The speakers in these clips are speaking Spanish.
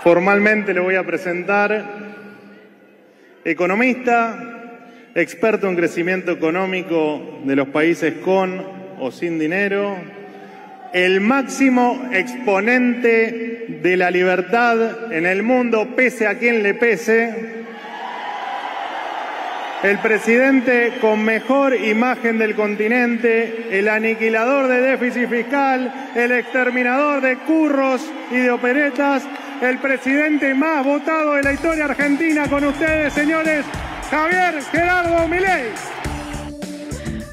Formalmente le voy a presentar economista, experto en crecimiento económico de los países con o sin dinero, el máximo exponente de la libertad en el mundo, pese a quien le pese, el presidente con mejor imagen del continente, el aniquilador de déficit fiscal, el exterminador de curros y de operetas, el presidente más votado de la historia argentina. Con ustedes, señores, Javier Gerardo Milei.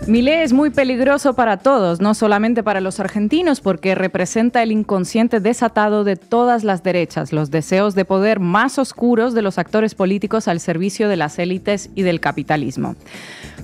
Milei es muy peligroso para todos, no solamente para los argentinos, porque representa el inconsciente desatado de todas las derechas, los deseos de poder más oscuros de los actores políticos al servicio de las élites y del capitalismo.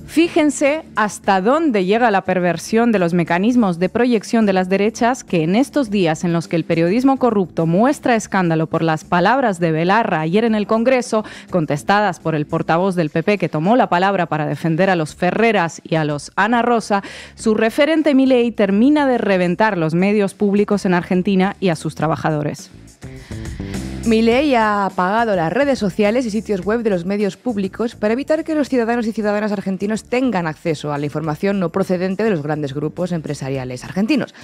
Fíjense hasta dónde llega la perversión de los mecanismos de proyección de las derechas, que en estos días en los que el periodismo corrupto muestra escándalo por las palabras de Belarra ayer en el Congreso, contestadas por el portavoz del PP que tomó la palabra para defender a los Ferreras y a los Ana Rosa, su referente Milei termina de reventar los medios públicos en Argentina y a sus trabajadores. Milei ha apagado las redes sociales y sitios web de los medios públicos para evitar que los ciudadanos y ciudadanas argentinos tengan acceso a la información no procedente de los grandes grupos empresariales argentinos.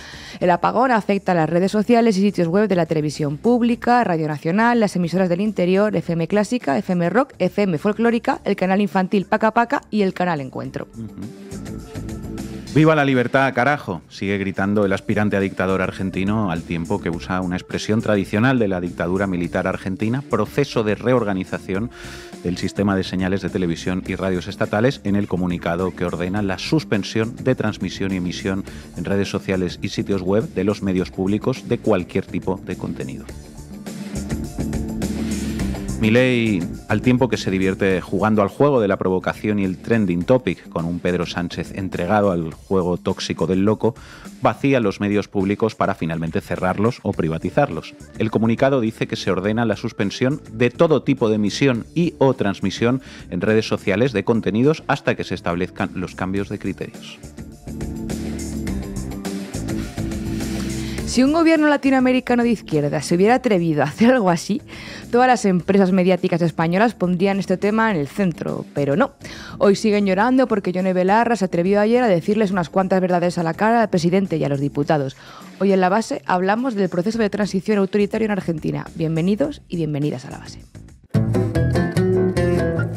El apagón afecta a las redes sociales y sitios web de la televisión pública, Radio Nacional, las emisoras del interior, FM Clásica, FM Rock, FM Folclórica, el canal infantil Paca Paca y el canal Encuentro. ¡Viva la libertad, carajo!, sigue gritando el aspirante a dictador argentino al tiempo que usa una expresión tradicional de la dictadura militar argentina, proceso de reorganización del sistema de señales de televisión y radios estatales, en el comunicado que ordena la suspensión de transmisión y emisión en redes sociales y sitios web de los medios públicos de cualquier tipo de contenido. Milei, al tiempo que se divierte jugando al juego de la provocación y el trending topic con un Pedro Sánchez entregado al juego tóxico del loco, vacía los medios públicos para finalmente cerrarlos o privatizarlos. El comunicado dice que se ordena la suspensión de todo tipo de emisión y o transmisión en redes sociales de contenidos hasta que se establezcan los cambios de criterios. Si un gobierno latinoamericano de izquierda se hubiera atrevido a hacer algo así, todas las empresas mediáticas españolas pondrían este tema en el centro, pero no. Hoy siguen llorando porque Yone Belarra se atrevió ayer a decirles unas cuantas verdades a la cara al presidente y a los diputados. Hoy en La Base hablamos del proceso de transición autoritario en Argentina. Bienvenidos y bienvenidas a La Base.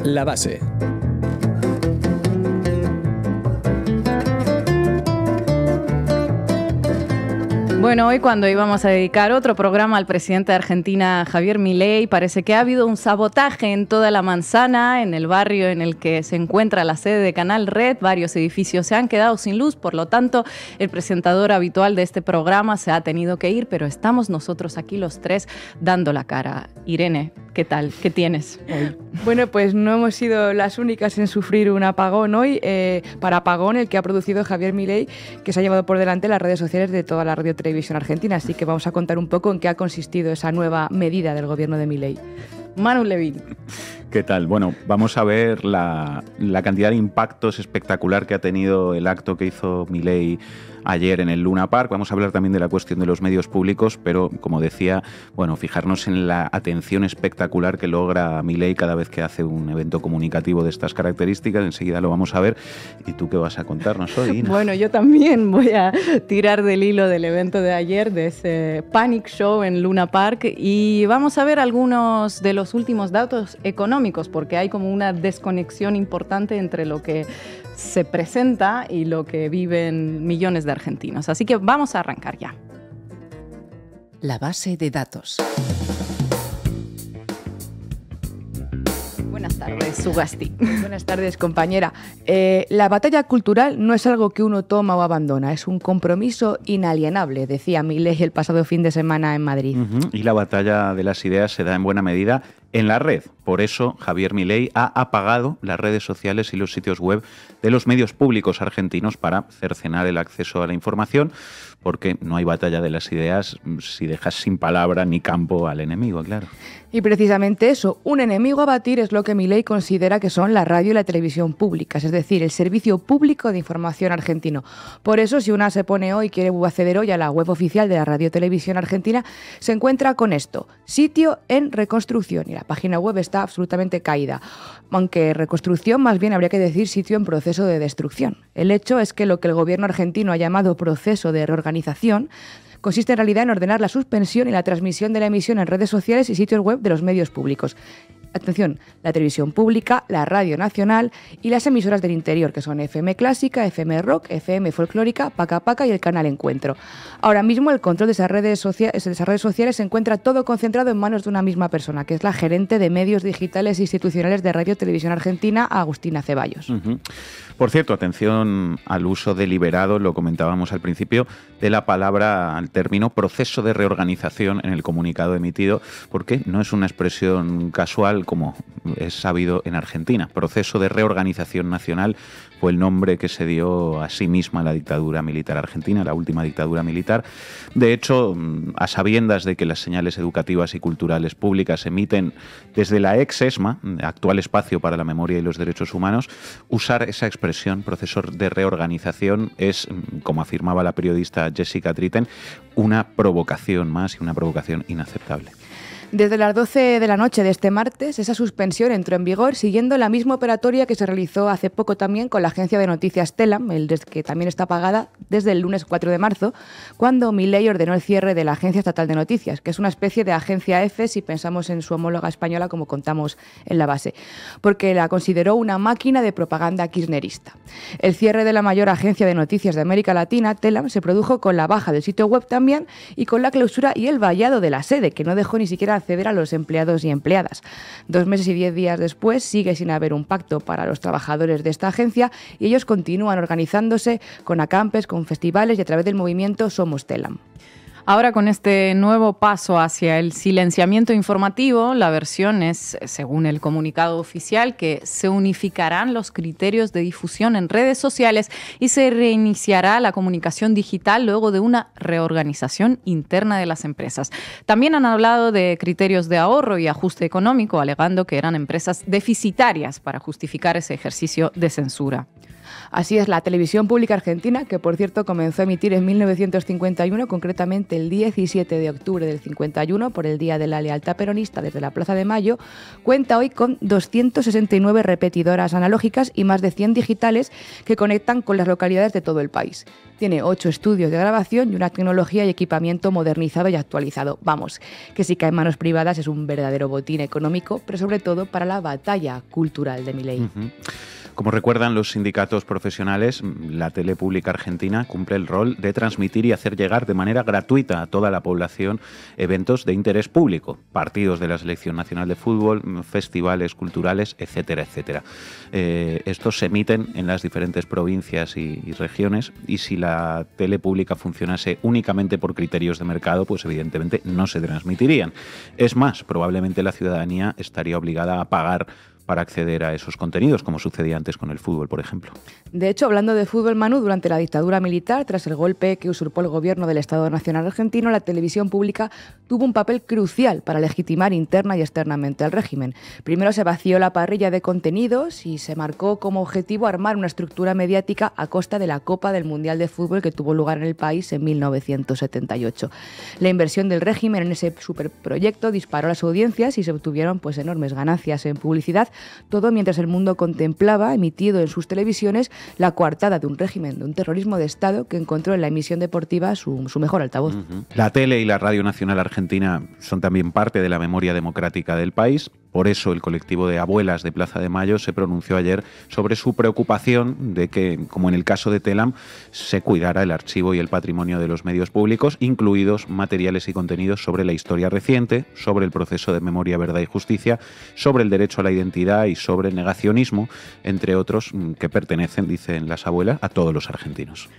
La Base. Bueno, hoy cuando íbamos a dedicar otro programa al presidente de Argentina, Javier Milei, parece que ha habido un sabotaje en toda la manzana, en el barrio en el que se encuentra la sede de Canal Red. Varios edificios se han quedado sin luz, por lo tanto, el presentador habitual de este programa se ha tenido que ir, pero estamos nosotros aquí los tres dando la cara. Irene, ¿qué tal? ¿Qué tienes hoy? Bueno, pues no hemos sido las únicas en sufrir un apagón hoy, para apagón el que ha producido Javier Milei, que se ha llevado por delante las redes sociales de toda la radio televisión argentina, así que vamos a contar un poco en qué ha consistido esa nueva medida del gobierno de Milei. Manu Levin. ¿Qué tal? Bueno, vamos a ver la cantidad de impactos espectacular que ha tenido el acto que hizo Milei ayer en el Luna Park. Vamos a hablar también de la cuestión de los medios públicos, pero como decía, bueno, fijarnos en la atención espectacular que logra Milei cada vez que hace un evento comunicativo de estas características. Enseguida lo vamos a ver. ¿Y tú qué vas a contarnos hoy, Ina? Bueno, yo también voy a tirar del hilo del evento de ayer, de ese Panic Show en Luna Park, y vamos a ver algunos de los últimos datos económicos, porque hay como una desconexión importante entre lo que se presenta y lo que viven millones de argentinos. Así que vamos a arrancar ya. La base de datos. Buenas tardes, Sugasti. Buenas tardes, compañera. La batalla cultural no es algo que uno toma o abandona, es un compromiso inalienable, decía Milei el pasado fin de semana en Madrid. Y la batalla de las ideas se da en buena medida en la red, Por eso, Javier Milei ha apagado las redes sociales y los sitios web de los medios públicos argentinos para cercenar el acceso a la información, porque no hay batalla de las ideas si dejas sin palabra ni campo al enemigo, claro. Y precisamente eso, un enemigo a batir es lo que Milei considera que son la radio y la televisión públicas, es decir, el servicio público de información argentino. Por eso, si una se pone hoy, quiere acceder hoy a la web oficial de la Radio Televisión Argentina, se encuentra con esto: sitio en reconstrucción, y la página web está absolutamente caída. Aunque reconstrucción, más bien habría que decir sitio en proceso de destrucción. El hecho es que lo que el gobierno argentino ha llamado proceso de reorganización consiste en realidad en ordenar la suspensión y la transmisión de la emisión en redes sociales y sitios web de los medios públicos. Atención, la televisión pública, la radio nacional y las emisoras del interior, que son FM Clásica, FM Rock, FM Folclórica, Paca Paca y el canal Encuentro. Ahora mismo el control de esas redes sociales se encuentra todo concentrado en manos de una misma persona, que es la gerente de medios digitales e institucionales de Radio Televisión Argentina, Agustina Ceballos. Por cierto, atención al uso deliberado, lo comentábamos al principio, de la palabra, al término proceso de reorganización en el comunicado emitido, porque no es una expresión casual como es sabido en Argentina. Proceso de reorganización nacional fue el nombre que se dio a sí misma la dictadura militar argentina, la última dictadura militar. De hecho, a sabiendas de que las señales educativas y culturales públicas se emiten desde la ex-ESMA, actual espacio para la memoria y los derechos humanos, usar esa expresión, proceso de reorganización, es, como afirmaba la periodista Jessica Tritten, una provocación más y una provocación inaceptable. Desde las 12 de la noche de este martes, esa suspensión entró en vigor siguiendo la misma operatoria que se realizó hace poco también con la agencia de noticias Telam, que también está pagada desde el lunes 4 de marzo, cuando Milei ordenó el cierre de la Agencia Estatal de Noticias, que es una especie de agencia EFE si pensamos en su homóloga española, como contamos en la base, porque la consideró una máquina de propaganda kirchnerista. El cierre de la mayor agencia de noticias de América Latina, Telam, se produjo con la baja del sitio web también y con la clausura y el vallado de la sede, que no dejó ni siquiera acceder a los empleados y empleadas. 2 meses y 10 días después sigue sin haber un pacto para los trabajadores de esta agencia y ellos continúan organizándose con acampes, con festivales y a través del movimiento Somos Telam. Ahora, con este nuevo paso hacia el silenciamiento informativo, la versión es, según el comunicado oficial, que se unificarán los criterios de difusión en redes sociales y se reiniciará la comunicación digital luego de una reorganización interna de las empresas. También han hablado de criterios de ahorro y ajuste económico, alegando que eran empresas deficitarias para justificar ese ejercicio de censura. Así es la televisión pública argentina, que por cierto comenzó a emitir en 1951, concretamente el 17 de octubre del 51, por el Día de la Lealtad Peronista desde la Plaza de Mayo, cuenta hoy con 269 repetidoras analógicas y más de 100 digitales que conectan con las localidades de todo el país. Tiene 8 estudios de grabación y una tecnología y equipamiento modernizado y actualizado. Vamos, que si cae en manos privadas es un verdadero botín económico, pero sobre todo para la batalla cultural de Milei. Como recuerdan los sindicatos profesionales, la tele pública argentina cumple el rol de transmitir y hacer llegar de manera gratuita a toda la población eventos de interés público, partidos de la Selección Nacional de Fútbol, festivales culturales, etcétera, etcétera. Estos se emiten en las diferentes provincias y regiones, y si la tele pública funcionase únicamente por criterios de mercado, pues evidentemente no se transmitirían. Es más, probablemente la ciudadanía estaría obligada a pagar para acceder a esos contenidos, como sucedía antes con el fútbol, por ejemplo. De hecho, hablando de fútbol, Manu, durante la dictadura militar, tras el golpe que usurpó el gobierno del Estado Nacional Argentino, la televisión pública tuvo un papel crucial para legitimar interna y externamente al régimen. Primero se vació la parrilla de contenidos y se marcó como objetivo armar una estructura mediática a costa de la Copa del Mundial de Fútbol que tuvo lugar en el país en 1978. La inversión del régimen en ese superproyecto disparó las audiencias y se obtuvieron enormes ganancias en publicidad, todo mientras el mundo contemplaba, emitido en sus televisiones, la coartada de un régimen, de un terrorismo de Estado que encontró en la emisión deportiva su mejor altavoz. La tele y la Radio Nacional Argentina son también parte de la memoria democrática del país. Por eso el colectivo de abuelas de Plaza de Mayo se pronunció ayer sobre su preocupación de que, como en el caso de Telam, se cuidara el archivo y el patrimonio de los medios públicos, incluidos materiales y contenidos sobre la historia reciente, sobre el proceso de memoria, verdad y justicia, sobre el derecho a la identidad y sobre el negacionismo, entre otros, que pertenecen, dicen las abuelas, a todos los argentinos.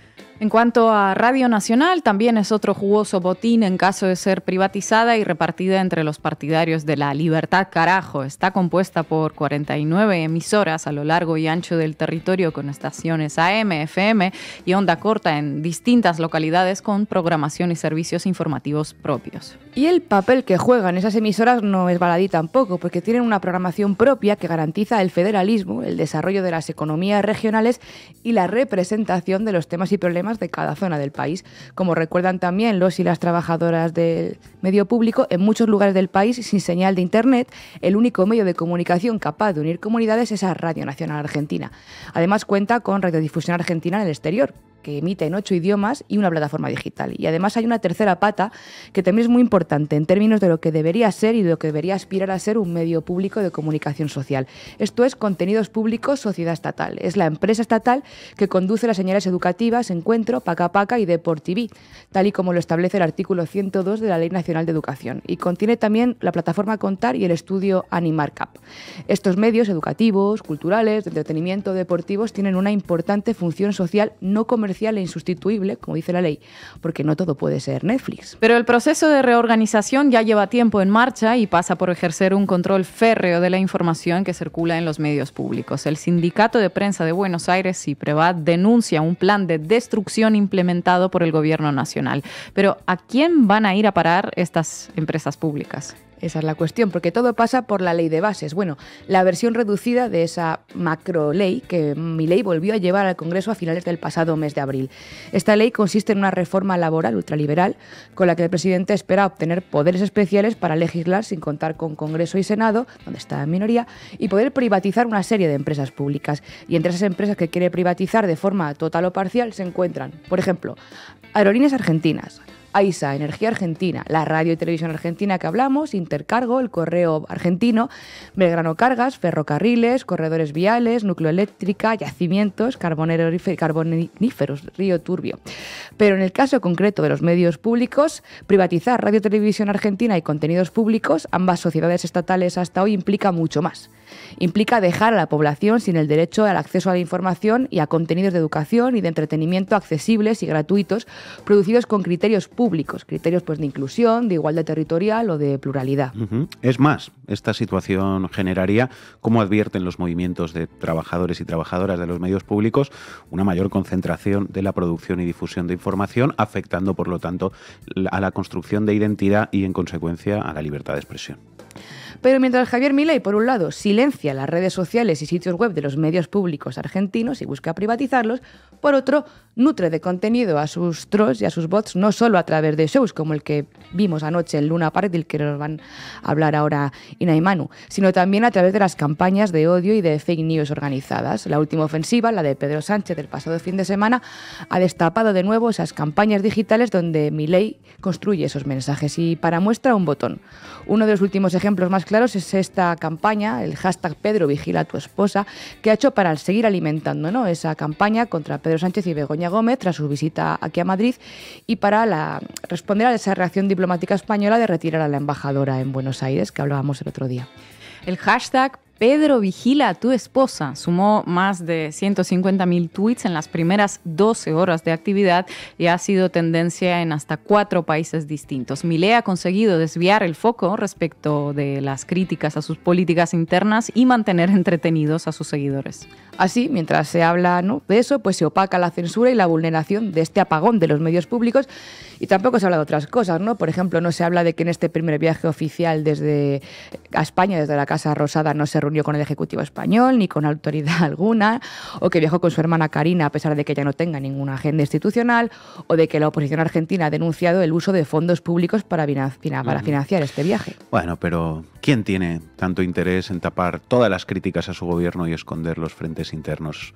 En cuanto a Radio Nacional, también es otro jugoso botín en caso de ser privatizada y repartida entre los partidarios de la libertad, carajo. Está compuesta por 49 emisoras a lo largo y ancho del territorio con estaciones AM, FM y onda corta en distintas localidades con programación y servicios informativos propios. Y el papel que juegan esas emisoras no es baladí tampoco, porque tienen una programación propia que garantiza el federalismo, el desarrollo de las economías regionales y la representación de los temas y problemas de cada zona del país. Como recuerdan también los y las trabajadoras del medio público, en muchos lugares del país, sin señal de internet, el único medio de comunicación capaz de unir comunidades es a Radio Nacional Argentina. Además cuenta con Radiodifusión Argentina en el exterior, que emite en 8 idiomas y una plataforma digital. Y además hay una tercera pata que también es muy importante en términos de lo que debería ser y de lo que debería aspirar a ser un medio público de comunicación social. Esto es Contenidos Públicos Sociedad Estatal. Es la empresa estatal que conduce las señales educativas Encuentro, Paca Paca y Deport TV, tal y como lo establece el artículo 102 de la Ley Nacional de Educación. Y contiene también la plataforma Contar y el estudio Animarcap. Estos medios educativos, culturales, de entretenimiento, deportivos, tienen una importante función social no comercial e insustituible, como dice la ley, porque no todo puede ser Netflix. Pero el proceso de reorganización ya lleva tiempo en marcha y pasa por ejercer un control férreo de la información que circula en los medios públicos. El Sindicato de Prensa de Buenos Aires, CIPREVAD, denuncia un plan de destrucción implementado por el gobierno nacional. Pero ¿a quién van a ir a parar estas empresas públicas? Esa es la cuestión, porque todo pasa por la ley de bases. Bueno, la versión reducida de esa macro ley que Milei volvió a llevar al Congreso a finales del pasado mes de abril. Esta ley consiste en una reforma laboral ultraliberal con la que el presidente espera obtener poderes especiales para legislar sin contar con Congreso y Senado, donde está en minoría, y poder privatizar una serie de empresas públicas. Y entre esas empresas que quiere privatizar de forma total o parcial se encuentran, por ejemplo, Aerolíneas Argentinas, AISA, Energía Argentina, la Radio y Televisión Argentina que hablamos, Intercargo, el Correo Argentino, Belgrano Cargas, Ferrocarriles, Corredores Viales, Núcleo Eléctrica, Yacimientos, Carboníferos, Río Turbio. Pero en el caso concreto de los medios públicos, privatizar Radio y Televisión Argentina y Contenidos Públicos, ambas sociedades estatales hasta hoy, implica mucho más. Implica dejar a la población sin el derecho al acceso a la información y a contenidos de educación y de entretenimiento accesibles y gratuitos, producidos con criterios públicos, criterios pues de inclusión, de igualdad territorial o de pluralidad. Es más, esta situación generaría, como advierten los movimientos de trabajadores y trabajadoras de los medios públicos, una mayor concentración de la producción y difusión de información, afectando, por lo tanto, a la construcción de identidad y, en consecuencia, a la libertad de expresión. Pero mientras Javier Milei, por un lado, silencia las redes sociales y sitios web de los medios públicos argentinos y busca privatizarlos, por otro, nutre de contenido a sus trolls y a sus bots, no solo a través de shows como el que vimos anoche en Luna Park, del que nos van a hablar ahora Ina y Manu, sino también a través de las campañas de odio y de fake news organizadas. La última ofensiva, la de Pedro Sánchez del pasado fin de semana, ha destapado de nuevo esas campañas digitales donde Milei construye esos mensajes. Y para muestra, un botón. Uno de los últimos ejemplos más claros es esta campaña, el hashtag Pedro vigila a tu esposa, que ha hecho para seguir alimentando, ¿no?, esa campaña contra Pedro Sánchez y Begoña Gómez tras su visita aquí a Madrid y para responder a esa reacción diplomática española de retirar a la embajadora en Buenos Aires, que hablábamos el otro día. El hashtag Pedro vigila a tu esposa sumó más de 150.000 tweets en las primeras 12 horas de actividad y ha sido tendencia en hasta 4 países distintos. Milei ha conseguido desviar el foco respecto de las críticas a sus políticas internas y mantener entretenidos a sus seguidores. Así, mientras se habla, ¿no?, de eso, pues se opaca la censura y la vulneración de este apagón de los medios públicos, y tampoco se habla de otras cosas, ¿no? Por ejemplo, no se habla de que en este primer viaje oficial desde España, desde la Casa Rosada, no se reunió con el Ejecutivo español ni con autoridad alguna, o que viajó con su hermana Karina a pesar de que ella no tenga ninguna agenda institucional, o de que la oposición argentina ha denunciado el uso de fondos públicos para financiar este viaje. Bueno, pero ¿quién tiene tanto interés en tapar todas las críticas a su gobierno y esconder los frentes internos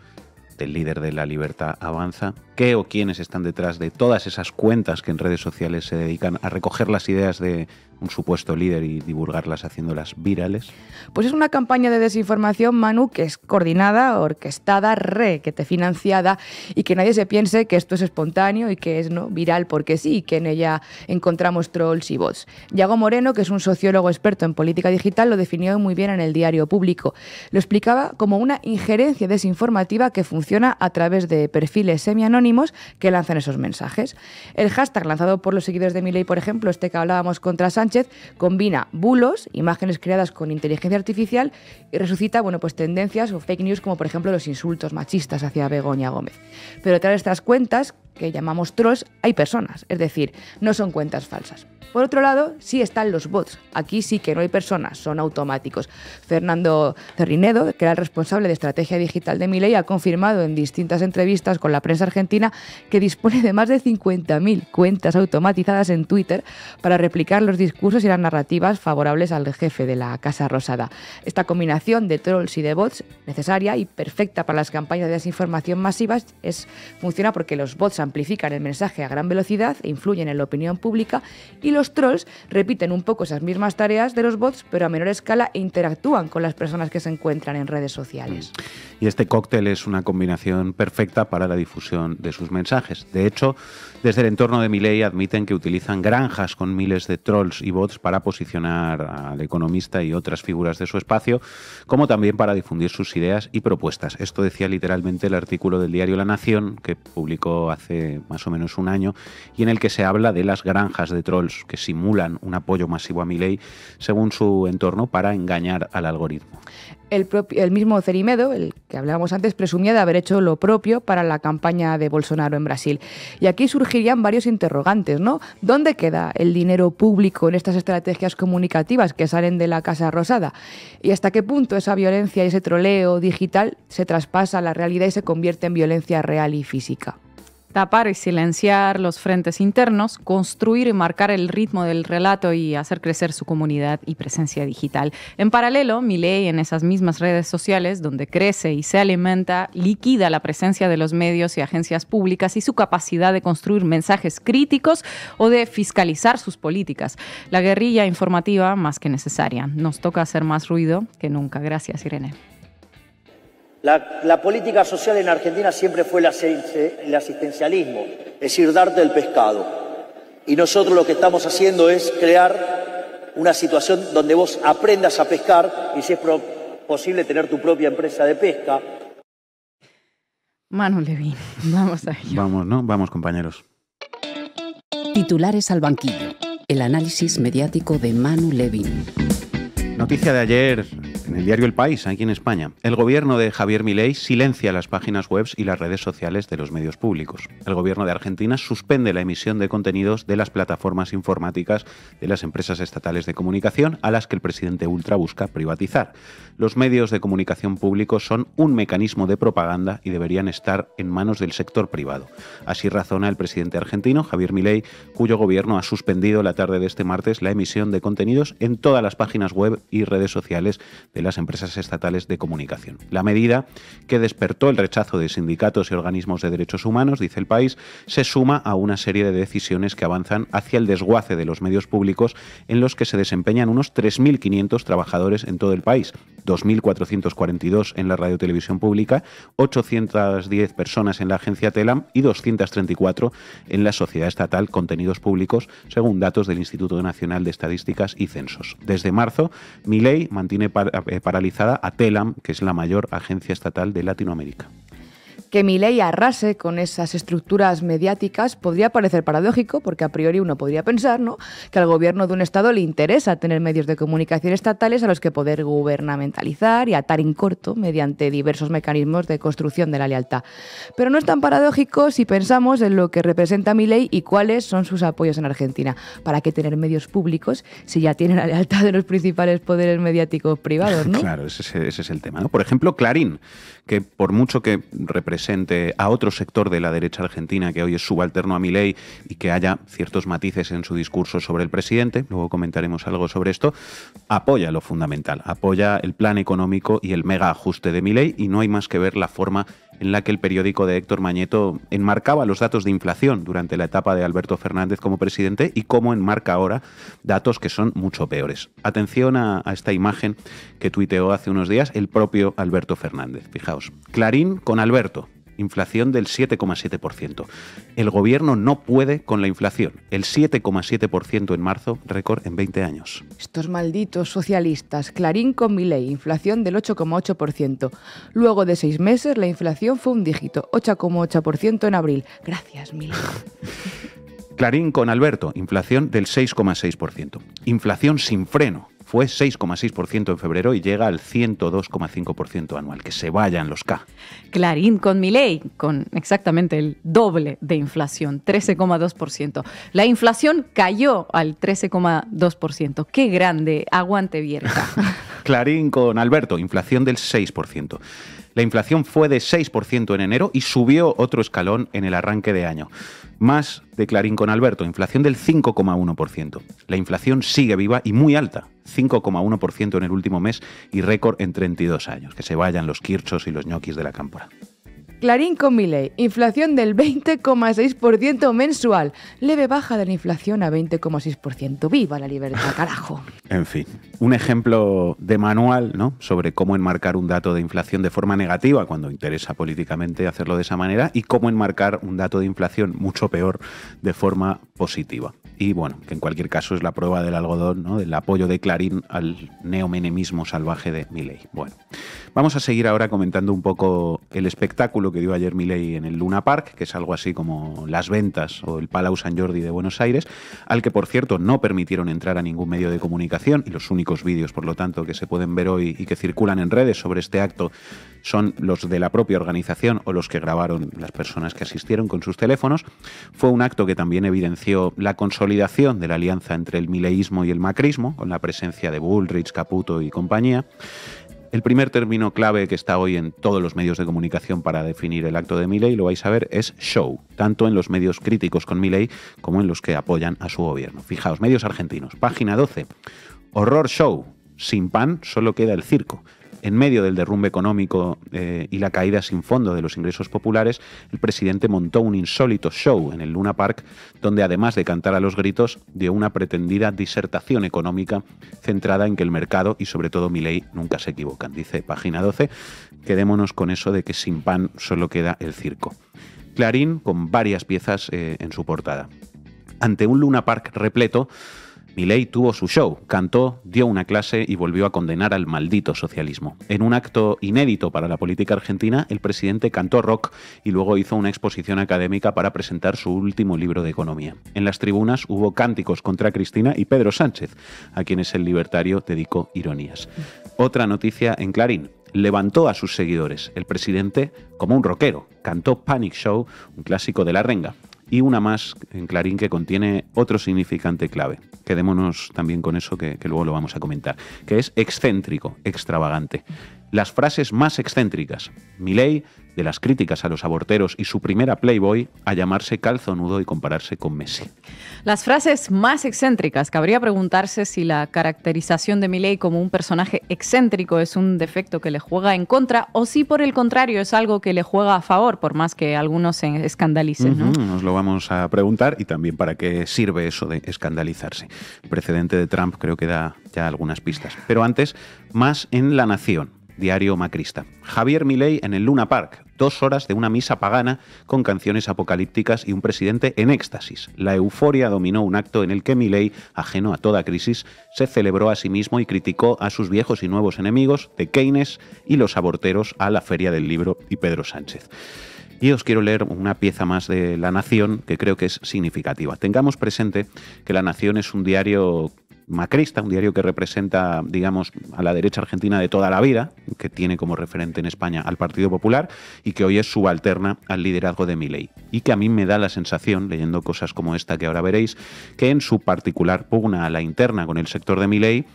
del líder de La Libertad Avanza? ¿Qué o quiénes están detrás de todas esas cuentas que en redes sociales se dedican a recoger las ideas de un supuesto líder y divulgarlas haciéndolas virales? Pues es una campaña de desinformación, Manu, que es coordinada, orquestada, requete financiada, y que nadie se piense que esto es espontáneo y que es viral porque sí, y que en ella encontramos trolls y bots. Yago Moreno, que es un sociólogo experto en política digital, lo definió muy bien en el Diario Público. Lo explicaba como una injerencia desinformativa que funciona a través de perfiles semianónimos que lanzan esos mensajes. El hashtag lanzado por los seguidores de Milei, por ejemplo, este que hablábamos contra Sánchez, combina bulos, imágenes creadas con inteligencia artificial y resucita pues tendencias o fake news como por ejemplo los insultos machistas hacia Begoña Gómez. Pero detrás de estas cuentas, que llamamos trolls, hay personas, es decir, no son cuentas falsas. Por otro lado, sí están los bots. Aquí sí que no hay personas, son automáticos. Fernando Cerrinedo, que era el responsable de estrategia digital de Milei, ha confirmado en distintas entrevistas con la prensa argentina que dispone de más de 50.000 cuentas automatizadas en Twitter para replicar los discursos y las narrativas favorables al jefe de la Casa Rosada. Esta combinación de trolls y de bots, necesaria y perfecta para las campañas de desinformación masivas, funciona porque los bots amplifican el mensaje a gran velocidad e influyen en la opinión pública, y los trolls repiten un poco esas mismas tareas de los bots, pero a menor escala, e interactúan con las personas que se encuentran en redes sociales. Y este cóctel es una combinación perfecta para la difusión de sus mensajes. De hecho, desde el entorno de Milei admiten que utilizan granjas con miles de trolls y bots para posicionar al economista y otras figuras de su espacio, como también para difundir sus ideas y propuestas. Esto decía literalmente el artículo del diario La Nación, que publicó hace más o menos un año, y en el que se habla de las granjas de trolls que simulan un apoyo masivo a Milei según su entorno para engañar al algoritmo. El mismo Cerrinedo, el que hablábamos antes, presumía de haber hecho lo propio para la campaña de Bolsonaro en Brasil. Y aquí surgirían varios interrogantes, ¿no? ¿Dónde queda el dinero público en estas estrategias comunicativas que salen de la Casa Rosada? ¿Y hasta qué punto esa violencia y ese troleo digital se traspasa a la realidad y se convierte en violencia real y física? Tapar y silenciar los frentes internos, construir y marcar el ritmo del relato y hacer crecer su comunidad y presencia digital. En paralelo, Milei, en esas mismas redes sociales, donde crece y se alimenta, liquida la presencia de los medios y agencias públicas y su capacidad de construir mensajes críticos o de fiscalizar sus políticas. La guerrilla informativa más que necesaria. Nos toca hacer más ruido que nunca. Gracias, Irene. La política social en Argentina siempre fue el asistencialismo, es decir, darte el pescado. Y nosotros lo que estamos haciendo es crear una situación donde vos aprendas a pescar y, si es posible, tener tu propia empresa de pesca. Manu Levin, vamos a ello. Vamos, ¿no? Vamos, compañeros. Titulares al banquillo. El análisis mediático de Manu Levin. Noticia de ayer en el diario El País, aquí en España. El gobierno de Javier Milei silencia las páginas web y las redes sociales de los medios públicos. El gobierno de Argentina suspende la emisión de contenidos de las plataformas informáticas de las empresas estatales de comunicación a las que el presidente ultra busca privatizar. Los medios de comunicación públicos son un mecanismo de propaganda y deberían estar en manos del sector privado. Así razona el presidente argentino, Javier Milei, cuyo gobierno ha suspendido la tarde de este martes la emisión de contenidos en todas las páginas web y redes sociales de las empresas estatales de comunicación. La medida, que despertó el rechazo de sindicatos y organismos de derechos humanos, dice El País, se suma a una serie de decisiones que avanzan hacia el desguace de los medios públicos en los que se desempeñan unos 3.500 trabajadores en todo el país, 2.442 en la radiotelevisión pública, 810 personas en la agencia Telam y 234 en la sociedad estatal Contenidos Públicos, según datos del Instituto Nacional de Estadísticas y Censos. Desde marzo, Milei mantiene paralizada a Telam, que es la mayor agencia estatal de Latinoamérica. Que Milei arrase con esas estructuras mediáticas podría parecer paradójico, porque a priori uno podría pensar, ¿no?, que al gobierno de un Estado le interesa tener medios de comunicación estatales a los que poder gubernamentalizar y atar en corto mediante diversos mecanismos de construcción de la lealtad. Pero no es tan paradójico si pensamos en lo que representa Milei y cuáles son sus apoyos en Argentina. ¿Para qué tener medios públicos si ya tienen la lealtad de los principales poderes mediáticos privados, ¿no? Claro, ese es el tema, ¿no? Por ejemplo, Clarín, que por mucho que representa represente a otro sector de la derecha argentina que hoy es subalterno a Milei y que haya ciertos matices en su discurso sobre el presidente, luego comentaremos algo sobre esto, apoya lo fundamental, apoya el plan económico y el mega ajuste de Milei, y no hay más que ver la forma en la que el periódico de Héctor Mañeto enmarcaba los datos de inflación durante la etapa de Alberto Fernández como presidente y cómo enmarca ahora datos que son mucho peores. Atención a esta imagen que tuiteó hace unos días el propio Alberto Fernández. Fijaos, Clarín con Alberto. Inflación del 7,7%. El gobierno no puede con la inflación. El 7,7% en marzo, récord en 20 años. Estos malditos socialistas. Clarín con Milei, inflación del 8,8%. Luego de 6 meses, la inflación fue un dígito, 8,8% en abril. Gracias, Milei. Clarín con Alberto, inflación del 6,6%. Inflación sin freno. Fue 6,6% en febrero y llega al 102,5% anual. Que se vayan los K. Clarín con Milei, con exactamente el doble de inflación, 13,2%. La inflación cayó al 13,2%. ¡Qué grande! Aguante Vierca. Clarín con Alberto, inflación del 6%. La inflación fue de 6% en enero y subió otro escalón en el arranque de año. Más de Clarín con Alberto, inflación del 5,1%. La inflación sigue viva y muy alta, 5,1% en el último mes y récord en 32 años. Que se vayan los Kirchos y los ñoquis de la cámpora. Clarín con Milei, inflación del 20,6% mensual. Leve baja de la inflación a 20,6%. ¡Viva la libertad, carajo! En fin, un ejemplo de manual, ¿no?, sobre cómo enmarcar un dato de inflación de forma negativa cuando interesa políticamente hacerlo de esa manera y cómo enmarcar un dato de inflación mucho peor de forma positiva. Y bueno, que en cualquier caso es la prueba del algodón, ¿no?, del apoyo de Clarín al neomenemismo salvaje de Milei. Bueno, vamos a seguir ahora comentando un poco el espectáculo que dio ayer Milei en el Luna Park, que es algo así como Las Ventas o el Palau Sant Jordi de Buenos Aires, al que por cierto no permitieron entrar a ningún medio de comunicación, y los únicos vídeos, por lo tanto, que se pueden ver hoy y que circulan en redes sobre este acto son los de la propia organización o los que grabaron las personas que asistieron con sus teléfonos. Fue un acto que también evidenció la consolidación de la alianza entre el mileísmo y el macrismo, con la presencia de Bullrich, Caputo y compañía. El primer término clave que está hoy en todos los medios de comunicación para definir el acto de Milei, lo vais a ver, es show, tanto en los medios críticos con Milei como en los que apoyan a su gobierno. Fijaos, medios argentinos, página 12, horror show, sin pan solo queda el circo. En medio del derrumbe económico y la caída sin fondo de los ingresos populares, el presidente montó un insólito show en el Luna Park, donde además de cantar a los gritos, dio una pretendida disertación económica centrada en que el mercado y sobre todo Milei nunca se equivocan. Dice página 12, quedémonos con eso de que sin pan solo queda el circo. Clarín con varias piezas en su portada. Ante un Luna Park repleto, Milei tuvo su show, cantó, dio una clase y volvió a condenar al maldito socialismo. En un acto inédito para la política argentina, el presidente cantó rock y luego hizo una exposición académica para presentar su último libro de economía. En las tribunas hubo cánticos contra Cristina y Pedro Sánchez, a quienes el libertario dedicó ironías. Otra noticia en Clarín. Levantó a sus seguidores. El presidente, como un rockero, cantó Panic Show, un clásico de la renga. Y una más en Clarín que contiene otro significante clave. Quedémonos también con eso que luego lo vamos a comentar, que es excéntrico, extravagante. Las frases más excéntricas. Milei, de las críticas a los aborteros y su primera Playboy, a llamarse calzonudo y compararse con Messi. Las frases más excéntricas. Cabría preguntarse si la caracterización de Milei como un personaje excéntrico es un defecto que le juega en contra o si por el contrario es algo que le juega a favor, por más que algunos se escandalicen, ¿no? Nos lo vamos a preguntar y también para qué sirve eso de escandalizarse. El precedente de Trump creo que da ya algunas pistas. Pero antes, más en La Nación, diario macrista. Javier Milei en el Luna Park. 2 horas de una misa pagana con canciones apocalípticas y un presidente en éxtasis. La euforia dominó un acto en el que Milei, ajeno a toda crisis, se celebró a sí mismo y criticó a sus viejos y nuevos enemigos, de Keynes y los aborteros, a la Feria del Libro y Pedro Sánchez. Y os quiero leer una pieza más de La Nación que creo que es significativa. Tengamos presente que La Nación es un diario macrista, un diario que representa, digamos, a la derecha argentina de toda la vida, que tiene como referente en España al Partido Popular y que hoy es subalterna al liderazgo de Milei. Y que a mí me da la sensación, leyendo cosas como esta que ahora veréis, que en su particular pugna a la interna con el sector de Milei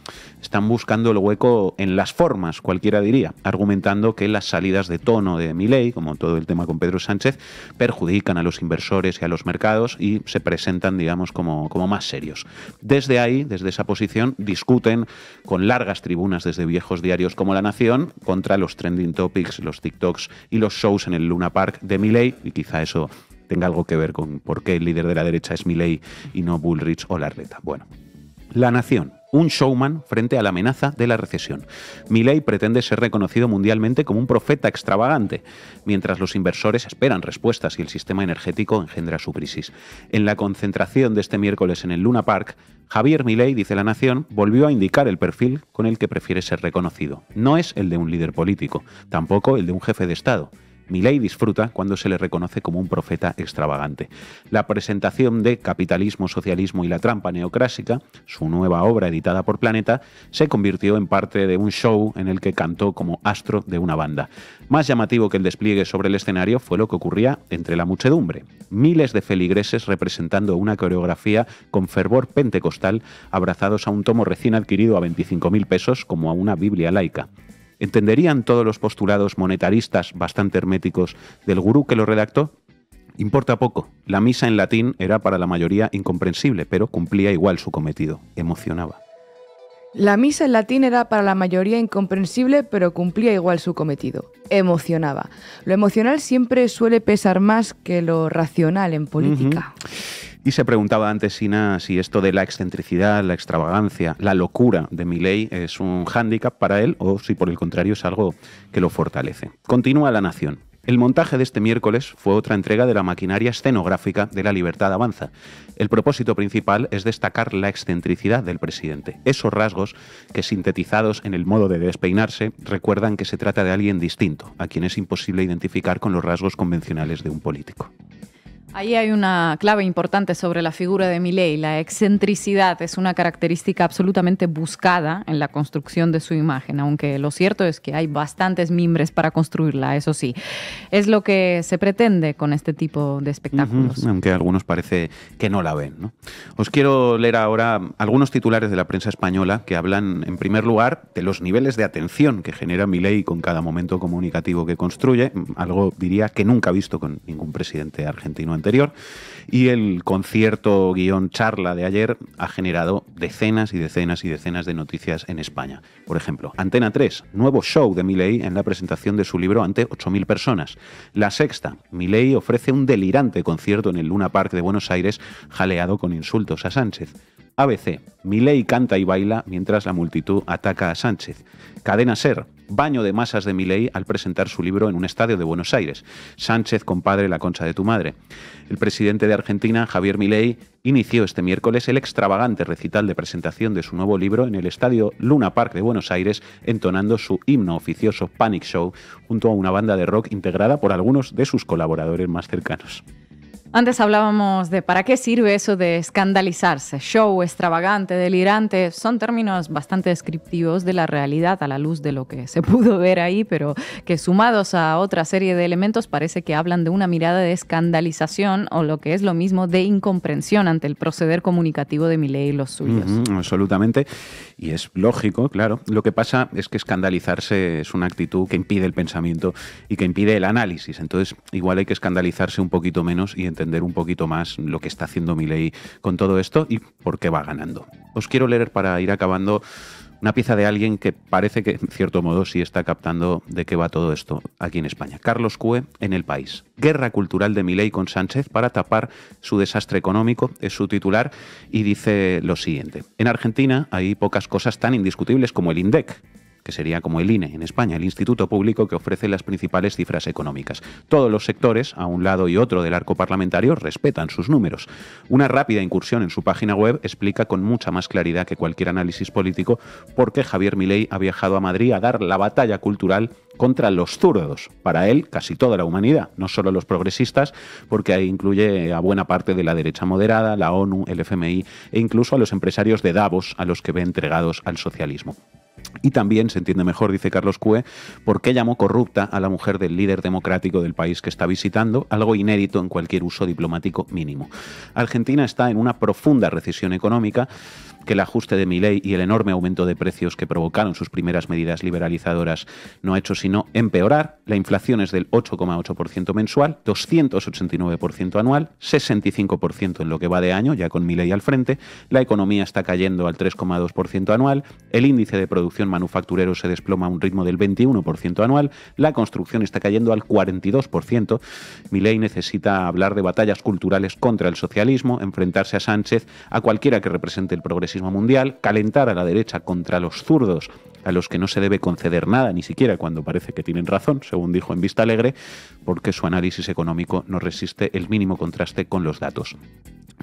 están buscando el hueco en las formas, cualquiera diría, argumentando que las salidas de tono de Milei, como todo el tema con Pedro Sánchez, perjudican a los inversores y a los mercados y se presentan, digamos, como más serios. Desde ahí, desde esa posición, discuten con largas tribunas desde viejos diarios como La Nación contra los trending topics, los TikToks y los shows en el Luna Park de Milei, y quizá eso tenga algo que ver con por qué el líder de la derecha es Milei y no Bullrich o Larreta. Bueno, La Nación. Un showman frente a la amenaza de la recesión. Milei pretende ser reconocido mundialmente como un profeta extravagante, mientras los inversores esperan respuestas y el sistema energético engendra su crisis. En la concentración de este miércoles en el Luna Park, Javier Milei, dice La Nación, volvió a indicar el perfil con el que prefiere ser reconocido. No es el de un líder político, tampoco el de un jefe de Estado. Milei disfruta cuando se le reconoce como un profeta extravagante. La presentación de Capitalismo, Socialismo y la Trampa Neoclásica, su nueva obra editada por Planeta, se convirtió en parte de un show en el que cantó como astro de una banda. Más llamativo que el despliegue sobre el escenario fue lo que ocurría entre la muchedumbre. Miles de feligreses representando una coreografía con fervor pentecostal, abrazados a un tomo recién adquirido a 25.000 pesos como a una Biblia laica. ¿Entenderían todos los postulados monetaristas bastante herméticos del gurú que lo redactó? Importa poco. La misa en latín era para la mayoría incomprensible, pero cumplía igual su cometido. Emocionaba. La misa en latín era para la mayoría incomprensible, pero cumplía igual su cometido. Emocionaba. Lo emocional siempre suele pesar más que lo racional en política. Y se preguntaba antes, Sina, si esto de la excentricidad, la extravagancia, la locura de Milei es un hándicap para él o si por el contrario es algo que lo fortalece. Continúa La Nación. El montaje de este miércoles fue otra entrega de la maquinaria escenográfica de La Libertad Avanza. El propósito principal es destacar la excentricidad del presidente. Esos rasgos que, sintetizados en el modo de despeinarse, recuerdan que se trata de alguien distinto, a quien es imposible identificar con los rasgos convencionales de un político. Ahí hay una clave importante sobre la figura de Milei. La excentricidad es una característica absolutamente buscada en la construcción de su imagen, aunque lo cierto es que hay bastantes mimbres para construirla, eso sí. Es lo que se pretende con este tipo de espectáculos. Aunque a algunos parece que no la ven, ¿no? Os quiero leer ahora algunos titulares de la prensa española que hablan, en primer lugar, de los niveles de atención que genera Milei con cada momento comunicativo que construye, algo, diría, que nunca ha visto con ningún presidente argentino anterior, y el concierto guión charla de ayer ha generado decenas y decenas y decenas de noticias en España. Por ejemplo, Antena 3, nuevo show de Milei en la presentación de su libro ante 8.000 personas. La Sexta, Milei ofrece un delirante concierto en el Luna Park de Buenos Aires, jaleado con insultos a Sánchez. ABC, Milei canta y baila mientras la multitud ataca a Sánchez. Cadena SER, baño de masas de Milei al presentar su libro en un estadio de Buenos Aires. Sánchez, compadre, la concha de tu madre. El presidente de Argentina, Javier Milei, inició este miércoles el extravagante recital de presentación de su nuevo libro en el estadio Luna Park de Buenos Aires, entonando su himno oficioso Panic Show junto a una banda de rock integrada por algunos de sus colaboradores más cercanos. Antes hablábamos de para qué sirve eso de escandalizarse. Show, extravagante, delirante, son términos bastante descriptivos de la realidad a la luz de lo que se pudo ver ahí, pero que sumados a otra serie de elementos parece que hablan de una mirada de escandalización o lo que es lo mismo de incomprensión ante el proceder comunicativo de Milei y los suyos. Absolutamente. Y es lógico, claro. Lo que pasa es que escandalizarse es una actitud que impide el pensamiento y que impide el análisis. Entonces, igual hay que escandalizarse un poquito menos y entender un poquito más lo que está haciendo Milei con todo esto y por qué va ganando. Os quiero leer, para ir acabando, una pieza de alguien que parece que, en cierto modo, sí está captando de qué va todo esto aquí en España. Carlos Cue, en El País. Guerra cultural de Milei con Sánchez para tapar su desastre económico, es su titular, y dice lo siguiente. En Argentina hay pocas cosas tan indiscutibles como el INDEC, que sería como el INE en España, el instituto público que ofrece las principales cifras económicas. Todos los sectores, a un lado y otro del arco parlamentario, respetan sus números. Una rápida incursión en su página web explica con mucha más claridad que cualquier análisis político por qué Javier Milei ha viajado a Madrid a dar la batalla cultural contra los zurdos. Para él, casi toda la humanidad, no solo los progresistas, porque ahí incluye a buena parte de la derecha moderada, la ONU, el FMI e incluso a los empresarios de Davos, a los que ve entregados al socialismo. Y también se entiende mejor, dice Carlos Cue, por qué llamó corrupta a la mujer del líder democrático del país que está visitando, algo inédito en cualquier uso diplomático mínimo. Argentina está en una profunda recesión económica que el ajuste de Milei y el enorme aumento de precios que provocaron sus primeras medidas liberalizadoras no ha hecho sino empeorar. La inflación es del 8,8% mensual, 289% anual, 65% en lo que va de año, ya con Milei al frente. La economía está cayendo al 3,2% anual, el índice de producción manufacturero se desploma a un ritmo del 21% anual, la construcción está cayendo al 42%. Milei necesita hablar de batallas culturales contra el socialismo, enfrentarse a Sánchez, a cualquiera que represente el progresismo mundial, calentar a la derecha contra los zurdos, a los que no se debe conceder nada, ni siquiera cuando parece que tienen razón, según dijo en Vista Alegre, porque su análisis económico no resiste el mínimo contraste con los datos.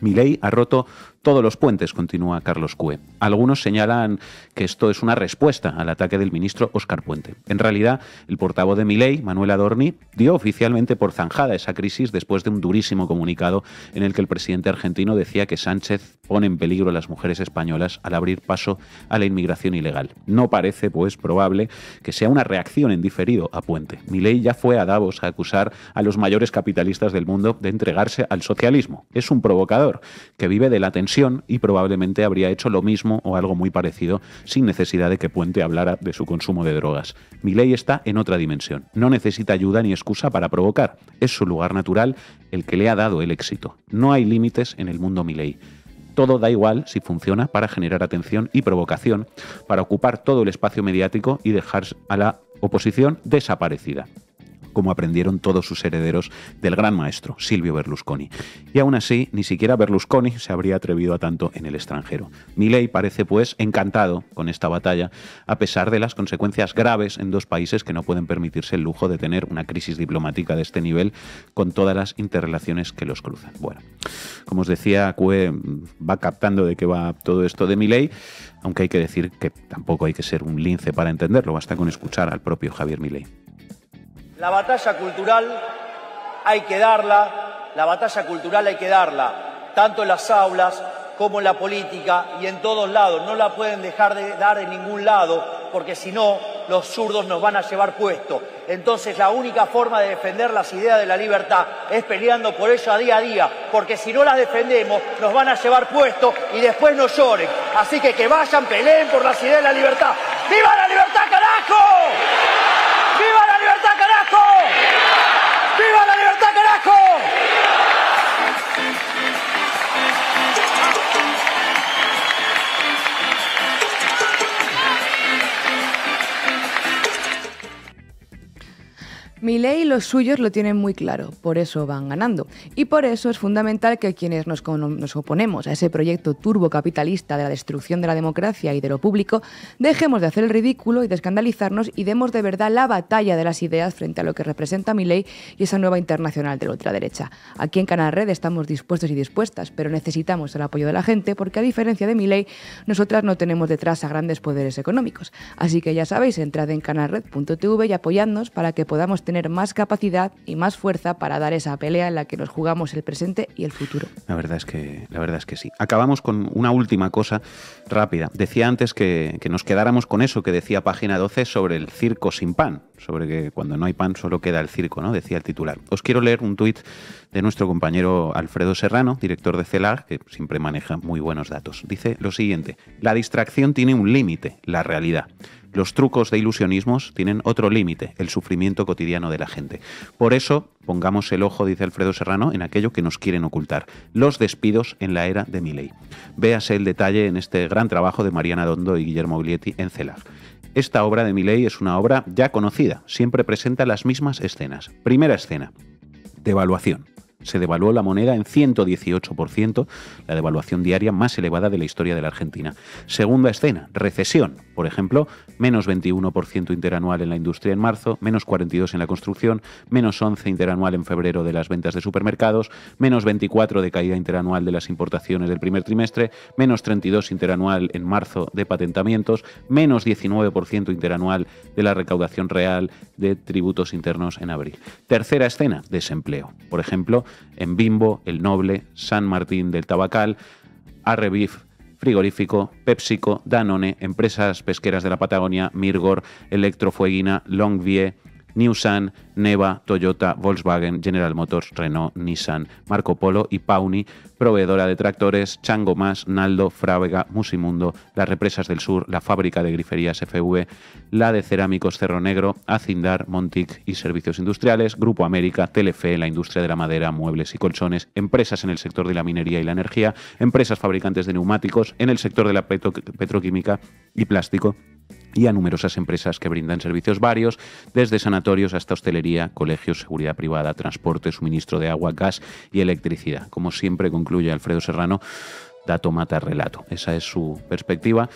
Milei ha roto todos los puentes, continúa Carlos Cue. Algunos señalan que esto es una respuesta al ataque del ministro Óscar Puente. En realidad, el portavoz de Milei, Manuel Adorni, dio oficialmente por zanjada esa crisis después de un durísimo comunicado en el que el presidente argentino decía que Sánchez pone en peligro a las mujeres españolas al abrir paso a la inmigración ilegal. No parece, pues, probable que sea una reacción en diferido a Puente. Milei ya fue a Davos a acusar a los mayores capitalistas del mundo de entregarse al socialismo. Es un provocador que vive de la tensión y probablemente habría hecho lo mismo o algo muy parecido sin necesidad de que Puente hablara de su consumo de drogas. Milei está en otra dimensión. No necesita ayuda ni excusa para provocar. Es su lugar natural el que le ha dado el éxito. No hay límites en el mundo Milei. Todo da igual si funciona para generar atención y provocación, para ocupar todo el espacio mediático y dejar a la oposición desaparecida, como aprendieron todos sus herederos del gran maestro, Silvio Berlusconi. Y aún así, ni siquiera Berlusconi se habría atrevido a tanto en el extranjero. Milei parece, pues, encantado con esta batalla, a pesar de las consecuencias graves en dos países que no pueden permitirse el lujo de tener una crisis diplomática de este nivel con todas las interrelaciones que los cruzan. Bueno, como os decía, Cue va captando de qué va todo esto de Milei, aunque hay que decir que tampoco hay que ser un lince para entenderlo, basta con escuchar al propio Javier Milei. La batalla cultural hay que darla, tanto en las aulas como en la política y en todos lados. No la pueden dejar de dar en ningún lado, porque si no, los zurdos nos van a llevar puesto. Entonces, la única forma de defender las ideas de la libertad es peleando por ello día a día, porque si no las defendemos, nos van a llevar puesto y después nos lloren. Así que vayan, peleen por las ideas de la libertad. ¡Viva la libertad, carajo! ¡Viva la libertad, carajo! ¡Viva la libertad, carajo! Milei y los suyos lo tienen muy claro, por eso van ganando. Y por eso es fundamental que quienes nos oponemos a ese proyecto turbocapitalista de la destrucción de la democracia y de lo público, dejemos de hacer el ridículo y de escandalizarnos y demos de verdad la batalla de las ideas frente a lo que representa Milei y esa nueva internacional de la ultraderecha. Aquí en Canal Red estamos dispuestos y dispuestas, pero necesitamos el apoyo de la gente porque, a diferencia de Milei, nosotras no tenemos detrás a grandes poderes económicos. Así que ya sabéis, entrad en canalred.tv y apoyadnos para que podamos tener más capacidad y más fuerza para dar esa pelea en la que nos jugamos el presente y el futuro. La verdad es que sí. Acabamos con una última cosa rápida. Decía antes que nos quedáramos con eso que decía Página 12 sobre el circo sin pan, sobre que cuando no hay pan solo queda el circo, ¿no? Decía el titular. Os quiero leer un tuit de nuestro compañero Alfredo Serrano, director de CELAG, que siempre maneja muy buenos datos. Dice lo siguiente: la distracción tiene un límite, la realidad. Los trucos de ilusionismos tienen otro límite, el sufrimiento cotidiano de la gente. Por eso, pongamos el ojo, dice Alfredo Serrano, en aquello que nos quieren ocultar: los despidos en la era de Milei. Véase el detalle en este gran trabajo de Mariana Dondo y Guillermo Glietti en CELAG. Esta obra de Milei es una obra ya conocida, siempre presenta las mismas escenas. Primera escena: devaluación. Se devaluó la moneda en 118%, la devaluación diaria más elevada de la historia de la Argentina. Segunda escena, recesión. Por ejemplo, menos 21% interanual en la industria en marzo, menos 42% en la construcción, menos 11% interanual en febrero de las ventas de supermercados, menos 24% de caída interanual de las importaciones del primer trimestre, menos 32% interanual en marzo de patentamientos, menos 19% interanual de la recaudación real de tributos internos en abril. Tercera escena, desempleo. Por ejemplo, en Bimbo, El Noble, San Martín del Tabacal, Arrebif, Frigorífico, PepsiCo, Danone, Empresas Pesqueras de la Patagonia, Mirgor, Electrofueguina, Longvie, Newsan, Neva, Toyota, Volkswagen, General Motors, Renault, Nissan, Marco Polo y Pauni, proveedora de tractores, Chango Más, Naldo, Frávega, Musimundo, las Represas del Sur, la fábrica de griferías FV, la de cerámicos Cerro Negro, Acindar, Montic y servicios industriales, Grupo América, Telefe, la industria de la madera, muebles y colchones, empresas en el sector de la minería y la energía, empresas fabricantes de neumáticos, en el sector de la petroquímica y plástico, y a numerosas empresas que brindan servicios varios, desde sanatorios hasta hostelería, colegios, seguridad privada, transporte, suministro de agua, gas y electricidad. Como siempre concluye Alfredo Serrano, dato mata relato. Esa es su perspectiva.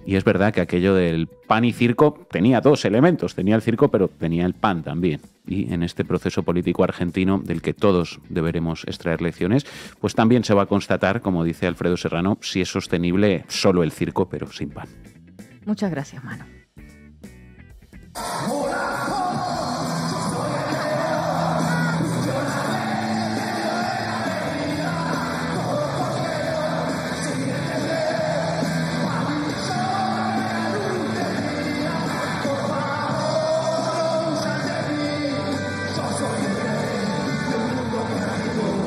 Y es verdad que aquello del pan y circo tenía dos elementos. Tenía el circo, pero tenía el pan también. Y en este proceso político argentino, del que todos deberemos extraer lecciones, pues también se va a constatar, como dice Alfredo Serrano, si es sostenible solo el circo, pero sin pan. Muchas gracias, Manu.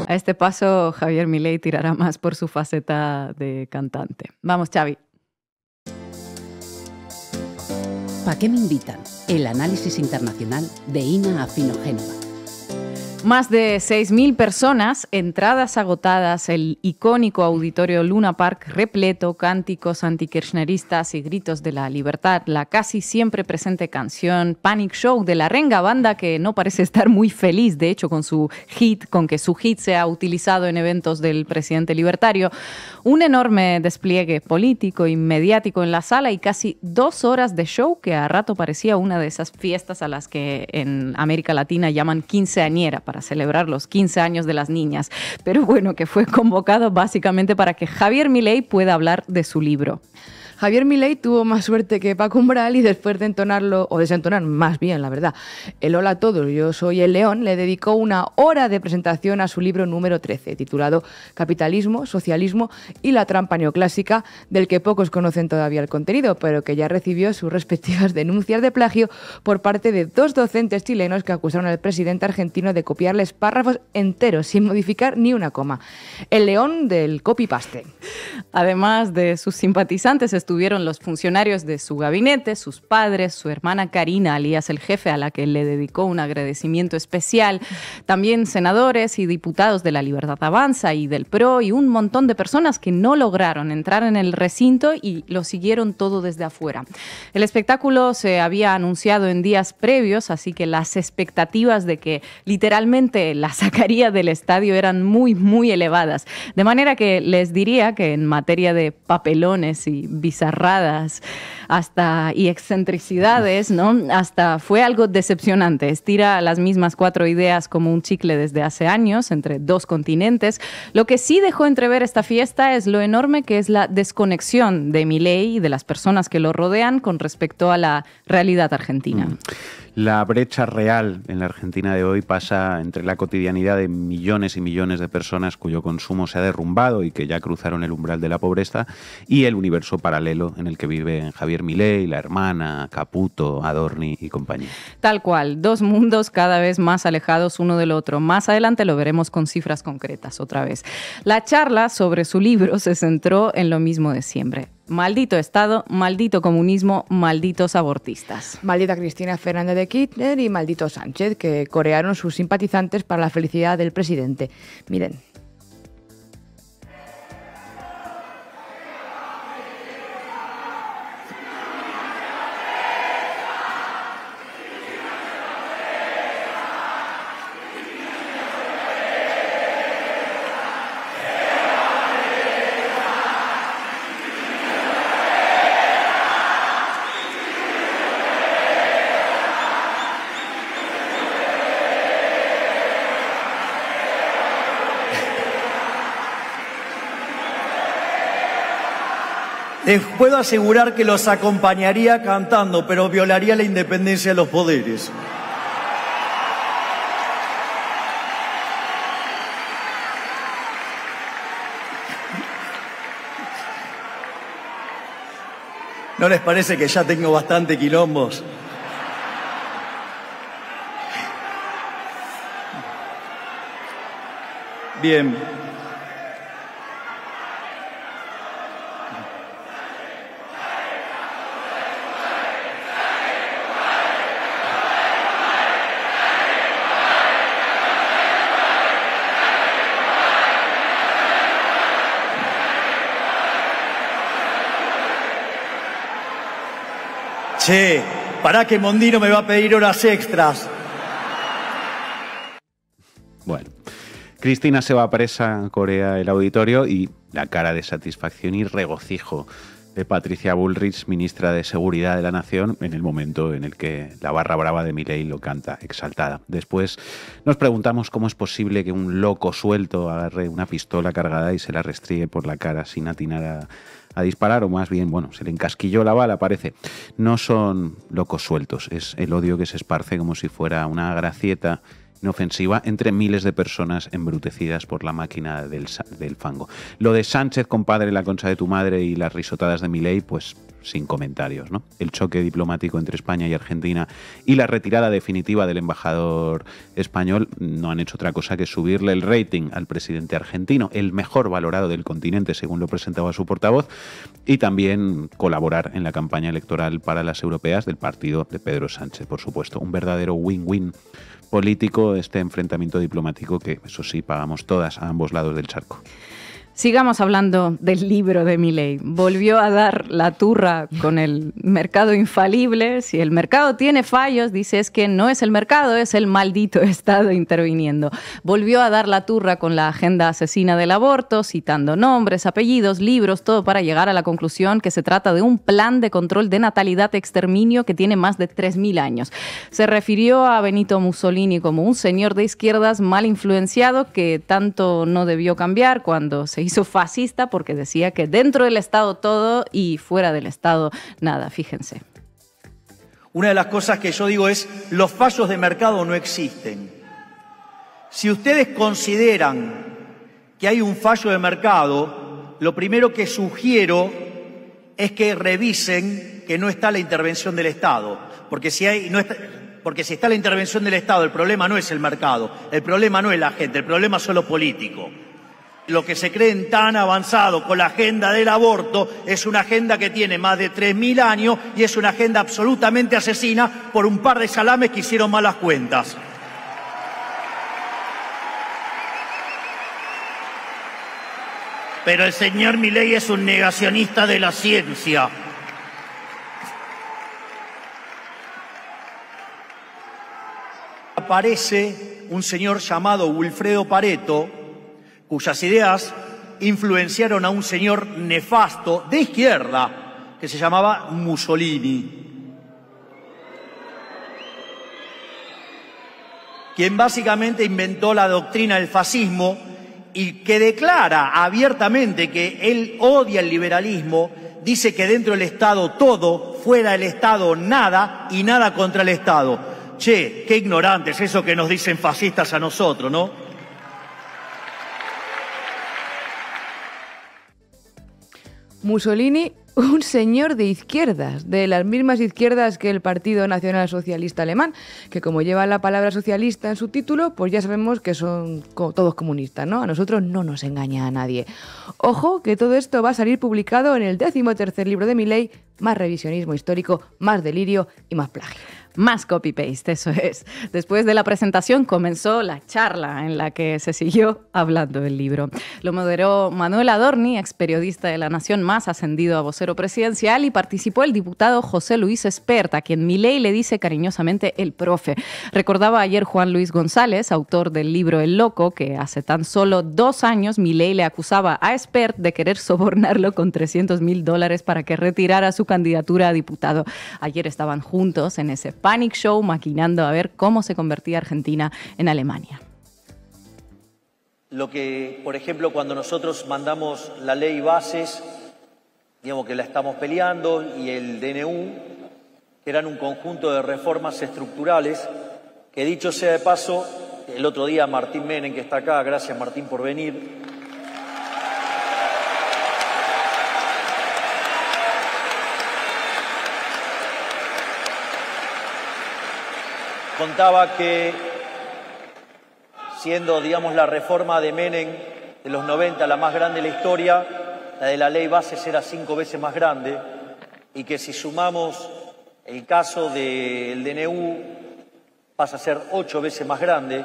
A este paso, Javier Milei tirará más por su faceta de cantante. Vamos, Xavi. ¿Para qué me invitan? El análisis internacional de Ina Afinogénova. Más de 6.000 personas, entradas agotadas, el icónico auditorio Luna Park repleto, cánticos antikirchneristas y gritos de la libertad, la casi siempre presente canción Panic Show de la Renga, banda que no parece estar muy feliz, de hecho, con que su hit sea utilizado en eventos del presidente libertario. Un enorme despliegue político y mediático en la sala y casi 2 horas de show que a rato parecía una de esas fiestas a las que en América Latina llaman quinceañera, para celebrar los 15 años de las niñas, pero bueno, que fue convocado básicamente para que Javier Milei pueda hablar de su libro. Javier Milei tuvo más suerte que Paco Umbral y después de entonarlo, o desentonar más bien, la verdad, el hola a todos, yo soy el León, le dedicó 1 hora de presentación a su libro número 13, titulado Capitalismo, Socialismo y la trampa neoclásica, del que pocos conocen todavía el contenido, pero que ya recibió sus respectivas denuncias de plagio por parte de 2 docentes chilenos que acusaron al presidente argentino de copiarles párrafos enteros sin modificar ni una coma. El León del copy-paste. Además de sus simpatizantes, estuvieron los funcionarios de su gabinete, sus padres, su hermana Karina, alias el jefe, a la que le dedicó un agradecimiento especial, también senadores y diputados de la Libertad Avanza y del PRO y un montón de personas que no lograron entrar en el recinto y lo siguieron todo desde afuera. El espectáculo se había anunciado en días previos, así que las expectativas de que literalmente la sacaría del estadio eran muy, muy elevadas. De manera que les diría que en materia de papelones y bizarradas y excentricidades, ¿no? Hasta fue algo decepcionante. Estira las mismas 4 ideas como un chicle desde hace años entre 2 continentes. Lo que sí dejó entrever esta fiesta es lo enorme que es la desconexión de Milei y de las personas que lo rodean con respecto a la realidad argentina. La brecha real en la Argentina de hoy pasa entre la cotidianidad de millones y millones de personas cuyo consumo se ha derrumbado y que ya cruzaron el umbral de la pobreza y el universo paralelo en el que viven Javier Milei, la hermana, Caputo, Adorni y compañía. Tal cual, 2 mundos cada vez más alejados uno del otro. Más adelante lo veremos con cifras concretas otra vez. La charla sobre su libro se centró en lo mismo de siempre. Maldito Estado, maldito comunismo, malditos abortistas. Maldita Cristina Fernández de Kirchner y maldito Sánchez, que corearon sus simpatizantes para la felicidad del presidente. Miren. Les puedo asegurar que los acompañaría cantando, pero violaría la independencia de los poderes. ¿No les parece que ya tengo bastante quilombos? Bien. Che, pará que Mondino me va a pedir horas extras. Bueno, Cristina se va presa, corea el auditorio, y la cara de satisfacción y regocijo de Patricia Bullrich, ministra de Seguridad de la Nación, en el momento en el que la barra brava de Milei lo canta exaltada. Después nos preguntamos cómo es posible que un loco suelto agarre una pistola cargada y se la restríe por la cara sin atinar a disparar, o más bien, bueno, se le encasquilló la bala, parece. No son locos sueltos, es el odio que se esparce como si fuera una gracieta inofensiva entre miles de personas embrutecidas por la máquina del fango. Lo de Sánchez, compadre, la concha de tu madre, y las risotadas de Milei, pues sin comentarios, ¿no? El choque diplomático entre España y Argentina y la retirada definitiva del embajador español no han hecho otra cosa que subirle el rating al presidente argentino, el mejor valorado del continente, según lo presentaba su portavoz, y también colaborar en la campaña electoral para las europeas del partido de Pedro Sánchez, por supuesto. Un verdadero win-win político, este enfrentamiento diplomático que, eso sí, pagamos todas a ambos lados del charco. Sigamos hablando del libro de Milei. Volvió a dar la turra con el mercado infalible. Si el mercado tiene fallos, dice, es que no es el mercado, es el maldito Estado interviniendo. Volvió a dar la turra con la agenda asesina del aborto, citando nombres, apellidos, libros, todo para llegar a la conclusión que se trata de un plan de control de natalidad exterminio que tiene más de 3.000 años. Se refirió a Benito Mussolini como un señor de izquierdas mal influenciado que tanto no debió cambiar cuando se hizo fascista, porque decía que dentro del Estado todo y fuera del Estado nada, fíjense. Una de las cosas que yo digo es, los fallos de mercado no existen. Si ustedes consideran que hay un fallo de mercado, lo primero que sugiero es que revisen que no está la intervención del Estado, porque si está la intervención del Estado, el problema no es el mercado, el problema no es la gente, el problema es lo político. Lo que se creen tan avanzado con la agenda del aborto es una agenda que tiene más de 3.000 años y es una agenda absolutamente asesina por un par de salames que hicieron malas cuentas. Pero el señor Milei es un negacionista de la ciencia. Aparece un señor llamado Wilfredo Pareto, cuyas ideas influenciaron a un señor nefasto de izquierda que se llamaba Mussolini, quien básicamente inventó la doctrina del fascismo y que declara abiertamente que él odia el liberalismo, dice que dentro del Estado todo, fuera del Estado nada y nada contra el Estado. Che, qué ignorantes eso que nos dicen fascistas a nosotros, ¿no? Mussolini, un señor de izquierdas, de las mismas izquierdas que el Partido Nacional Socialista Alemán, que como lleva la palabra socialista en su título, pues ya sabemos que son todos comunistas, ¿no? A nosotros no nos engaña a nadie. Ojo, que todo esto va a salir publicado en el 13º libro de Milei, más revisionismo histórico, más delirio y más plagio. Más copy-paste, eso es. Después de la presentación comenzó la charla en la que se siguió hablando del libro. Lo moderó Manuel Adorni, ex periodista de La Nación Más, ascendido a vocero presidencial, y participó el diputado José Luis Espert, a quien Milei le dice cariñosamente el profe. Recordaba ayer Juan Luis González, autor del libro El Loco, que hace tan solo 2 años Milei le acusaba a Espert de querer sobornarlo con $300.000 para que retirara su candidatura a diputado. Ayer estaban juntos en ese Panic Show, maquinando a ver cómo se convertía Argentina en Alemania. Lo que, por ejemplo, cuando nosotros mandamos la ley bases, digamos que la estamos peleando, y el DNU, que eran un conjunto de reformas estructurales que, dicho sea de paso, el otro día Martín Menem, que está acá, gracias Martín por venir, contaba que, siendo, digamos, la reforma de Menem de los 90 la más grande de la historia, la de la ley bases era 5 veces más grande, y que si sumamos el caso del DNU pasa a ser 8 veces más grande,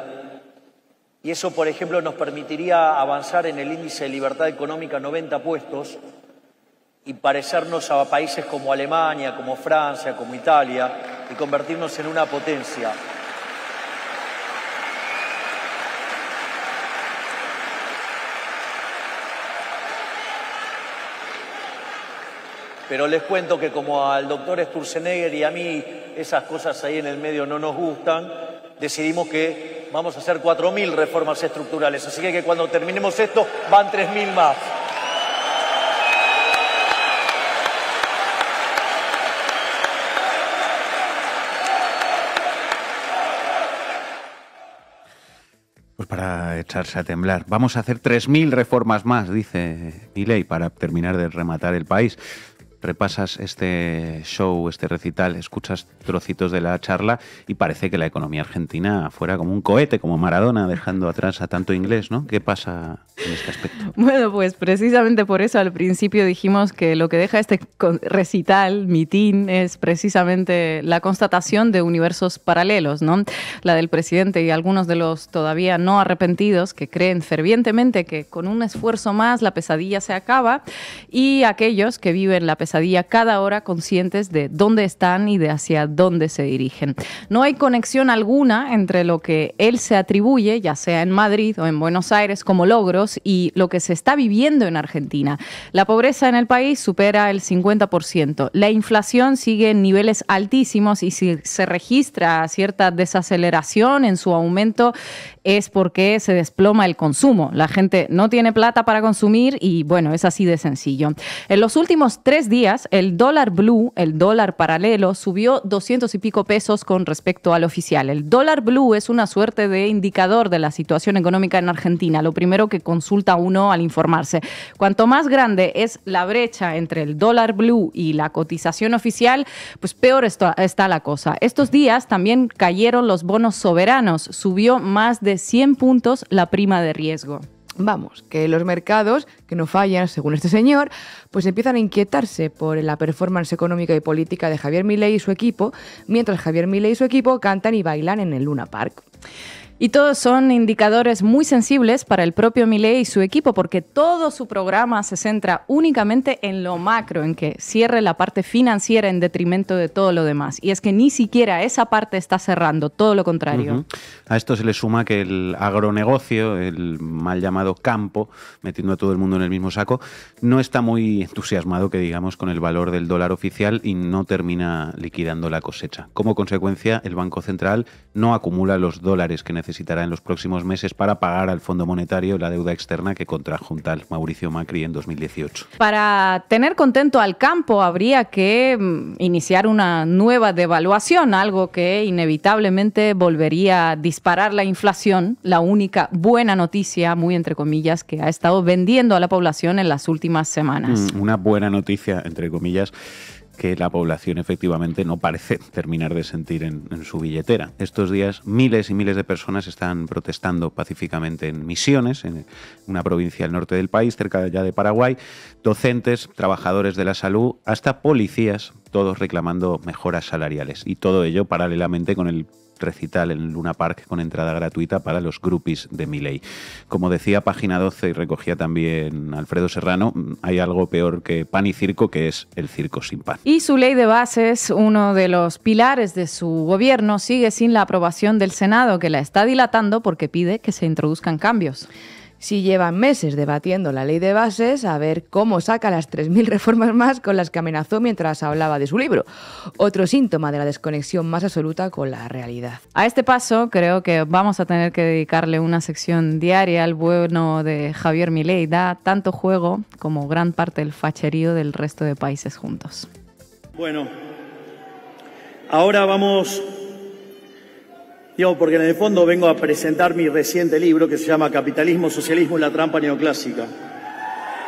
y eso, por ejemplo, nos permitiría avanzar en el índice de libertad económica 90 puestos y parecernos a países como Alemania, como Francia, como Italia, y convertirnos en una potencia. Pero les cuento que, como al doctor Sturzenegger y a mí esas cosas ahí en el medio no nos gustan, decidimos que vamos a hacer 4.000 reformas estructurales. Así que cuando terminemos esto van 3.000 más. Pues para echarse a temblar. Vamos a hacer 3.000 reformas más, dice Milei, para terminar de rematar el país. Repasas este show, este recital, escuchas trocitos de la charla y parece que la economía argentina fuera como un cohete, como Maradona, dejando atrás a tanto inglés, ¿no? ¿Qué pasa en este aspecto? Bueno, pues precisamente por eso al principio dijimos que lo que deja este recital, mitin, es precisamente la constatación de universos paralelos, ¿no? La del presidente y algunos de los todavía no arrepentidos que creen fervientemente que con un esfuerzo más la pesadilla se acaba, y aquellos que viven la pesadilla cada hora, conscientes de dónde están y de hacia dónde se dirigen. No hay conexión alguna entre lo que él se atribuye, ya sea en Madrid o en Buenos Aires, como logros, y lo que se está viviendo en Argentina. La pobreza en el país supera el 50%. La inflación sigue en niveles altísimos, y si se registra cierta desaceleración en su aumento es porque se desploma el consumo. La gente no tiene plata para consumir y, bueno, es así de sencillo. En los últimos 3 días, el dólar blue, el dólar paralelo, subió 200 y pico pesos con respecto al oficial. El dólar blue es una suerte de indicador de la situación económica en Argentina, lo primero que consulta uno al informarse. Cuanto más grande es la brecha entre el dólar blue y la cotización oficial, pues peor está la cosa. Estos días también cayeron los bonos soberanos, subió más de 100 puntos la prima de riesgo. Vamos, que los mercados, que no fallan, según este señor, pues empiezan a inquietarse por la performance económica y política de Javier Milei y su equipo, mientras Javier Milei y su equipo cantan y bailan en el Luna Park. Y todos son indicadores muy sensibles para el propio Milei y su equipo, porque todo su programa se centra únicamente en lo macro, en que cierre la parte financiera en detrimento de todo lo demás. Y es que ni siquiera esa parte está cerrando, todo lo contrario. A esto se le suma que el agronegocio, el mal llamado campo, metiendo a todo el mundo en el mismo saco, no está muy entusiasmado, que digamos, con el valor del dólar oficial y no termina liquidando la cosecha. Como consecuencia, el Banco Central no acumula los dólares que necesitará en los próximos meses para pagar al Fondo Monetario la deuda externa que contrajo un tal Mauricio Macri en 2018. Para tener contento al campo habría que iniciar una nueva devaluación, algo que inevitablemente volvería a disparar la inflación, la única buena noticia, muy entre comillas, que ha estado vendiendo a la población en las últimas semanas. Una buena noticia, entre comillas, que la población efectivamente no parece terminar de sentir en su billetera. Estos días miles y miles de personas están protestando pacíficamente en Misiones, en una provincia al norte del país, cerca ya de Paraguay, docentes, trabajadores de la salud, hasta policías, todos reclamando mejoras salariales. Y todo ello paralelamente con el recital en Luna Park con entrada gratuita para los groupies de Milei. Como decía Página 12 y recogía también Alfredo Serrano, hay algo peor que pan y circo, que es el circo sin pan. Y su ley de bases, uno de los pilares de su gobierno, sigue sin la aprobación del Senado, que la está dilatando porque pide que se introduzcan cambios. Si llevan meses debatiendo la ley de bases, a ver cómo saca las 3.000 reformas más con las que amenazó mientras hablaba de su libro. Otro síntoma de la desconexión más absoluta con la realidad. A este paso, creo que vamos a tener que dedicarle una sección diaria al bueno de Javier Milei. Da tanto juego como gran parte del facherío del resto de países juntos. Bueno, ahora vamos... porque en el fondo vengo a presentar mi reciente libro que se llama Capitalismo, Socialismo y la Trampa Neoclásica.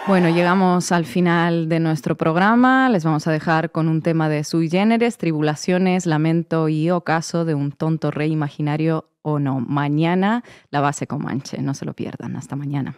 Bueno, llegamos al final de nuestro programa. Les vamos a dejar con un tema de Sui Generis, Tribulaciones, Lamento y Ocaso de un tonto rey imaginario o no. Mañana, la base Comanche. No se lo pierdan. Hasta mañana.